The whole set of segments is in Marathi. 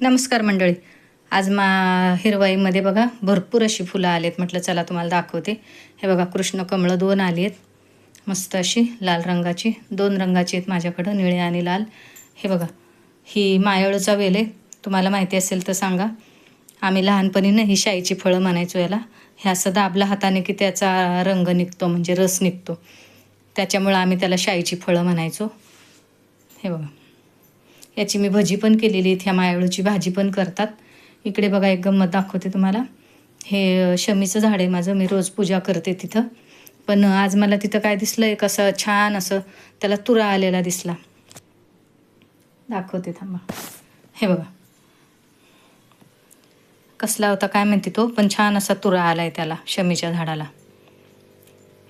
नमस्कार मंडळी. आज हिरवाईमध्ये बघा भरपूर अशी फुलं आलेत. म्हटलं चला तुम्हाला दाखवते. हे बघा कृष्ण कमळं 2 आली आहेत, मस्त अशी लाल रंगाची. 2 रंगाची आहेत माझ्याकडं, निळे आणि लाल. हे बघा, ही मायळूचा वेल आहे. तुम्हाला माहिती असेल तर सांगा. आम्ही लहानपणी ना ही शाईची फळं म्हणायचो याला. हे असं दाबला हाताने की त्याचा रंग निघतो, म्हणजे रस निघतो. त्याच्यामुळं आम्ही त्याला शाईची फळं म्हणायचो. हे बघा, याची मी भजी पण केलेली आहे. ह्या मायाळूची भाजी पण करतात. इकडे बघा एक गंमत दाखवते तुम्हाला. हे शमीचं झाड आहे माझं. मी रोज पूजा करते तिथं. पण आज मला तिथं काय दिसलं, एक असं छान असं त्याला तुरा आलेला दिसला. दाखवते थांबा. हे बघा, कसला होता काय माहिती तो, पण छान असा तुरा आलाय त्याला शमीच्या झाडाला.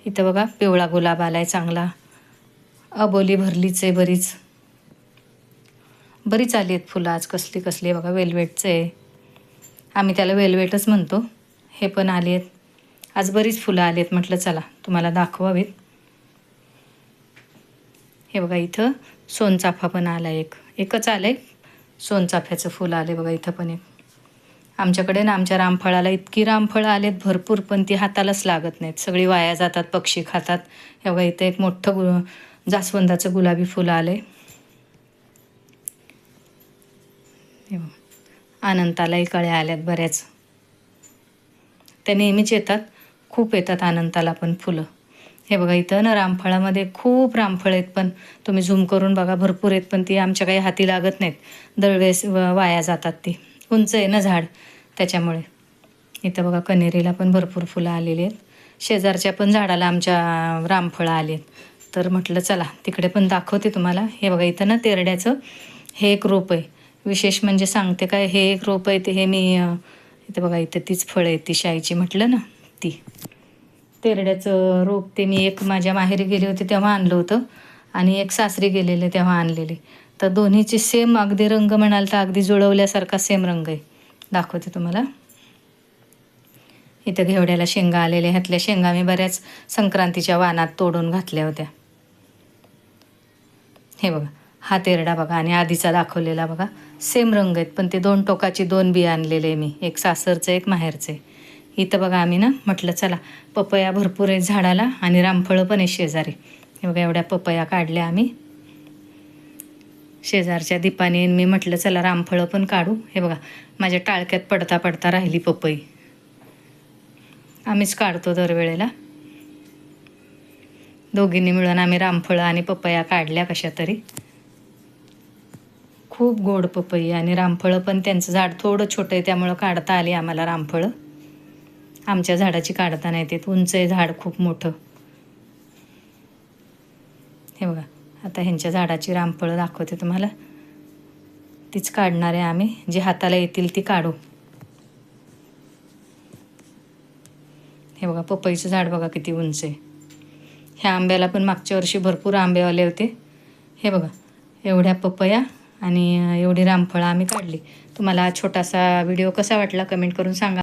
इथं बघा पिवळा गुलाब आलाय चांगला. अबोली भरलीच आहे बरीच आली आहेत फुलं आज. कसली कसली आहे बघा. वेल्वेटचं आहे, आम्ही त्याला वेल्वेटच म्हणतो. हे पण आली आहेत आज. बरीच फुलं आली आहेत. म्हटलं चला तुम्हाला दाखवावीत. हे बघा, इथं सोनचाफा पण आला. एकच आलं आहे सोनचाफ्याचं फुल आले बघा. इथं पण एक. आमच्याकडे ना आमच्या रामफळाला इतकी रामफळं आलेत भरपूर, पण ती हातालाच लागत नाहीत. सगळी वाया जातात, पक्षी खातात. हे बघा, इथं एक मोठं जास्वंदाचं गुलाबी फुल आलं. अनंतालाही कळ्या आल्यात बऱ्याच. त्या नेहमीच येतात, खूप येतात अनंताला पण फुलं. हे बघा, इथं ना रामफळामध्ये खूप रामफळ आहेत, पण तुम्ही झूम करून बघा, भरपूर आहेत. पण ती आमच्या काही हाती लागत नाहीत. दरवेळेस वाया जातात. ती उंच आहे ना झाड, त्याच्यामुळे. इथं बघा कनेरीला पण भरपूर फुलं आलेली आहेत. शेजारच्या पण झाडाला आमच्या रामफळं आली आहेत. तर म्हटलं चला तिकडे पण दाखवते तुम्हाला. हे बघा, इथं ना तेरड्याचं हे एक रोप आहे. विशेष म्हणजे सांगते काय, हे एक रोप आहे ते हे मी इथं बघा, इथं तीच फळं आहेत ती शाईची म्हटलं ना, ती तेरड्याचं रोप. ते मी एक माझ्या माहेरी गेले होते तेव्हा आणलं होतं, आणि एक सासरी गेलेले तेव्हा आणलेले. तर दोन्हीचे सेम अगदी रंग म्हणाल तर अगदी जुळवल्यासारखा सेम रंग आहे. दाखवते तुम्हाला. इथं घेवड्याला शेंगा आलेल्या. ह्यातल्या शेंगा मी बऱ्याच संक्रांतीच्या वानात तोडून घातल्या होत्या. हे बघा, हा तेरडा बघा, आणि आधीचा दाखवलेला बघा, सेम रंग आहेत. पण ते 2 टोकाची 2 बी आणलेले मी, एक सासरचं एक माहेरचे. इथं बघा आम्ही ना म्हटलं चला, पपया भरपूर आहेत झाडाला, आणि रामफळं पण आहे शेजारी. हे बघा, एवढ्या पपया काढल्या आम्ही शेजारच्या दीपाने. मी म्हटलं चला रामफळं पण काढू. हे बघा, माझ्या टाळक्यात पडता पडता राहिली पपई. आम्हीच काढतो दरवेळेला. दोघींनी मिळून आम्ही रामफळं आणि पपया काढल्या कशा तरी. खूप गोड पपई, आणि रामफळं पण त्यांचं झाड थोडं छोटं आहे, त्यामुळं काढता आली आम्हाला रामफळं. आमच्या झाडाची काढता नाही येत, उंच आहे झाड खूप मोठं. हे बघा, आता ह्यांच्या झाडाची रामफळं दाखवते तुम्हाला. तीच काढणार आहे आम्ही, जी हाताला येतील ती काढू. हे बघा, पपईचं झाड बघा किती उंच आहे. ह्या आंब्याला पण मागच्या वर्षी भरपूर आंबे आले होते. हे बघा, एवढ्या पपया आणि एवढी रामफळं आम्ही काढली. तुम्हाला छोटासा व्हिडिओ कसा वाटला कमेंट करून सांगा.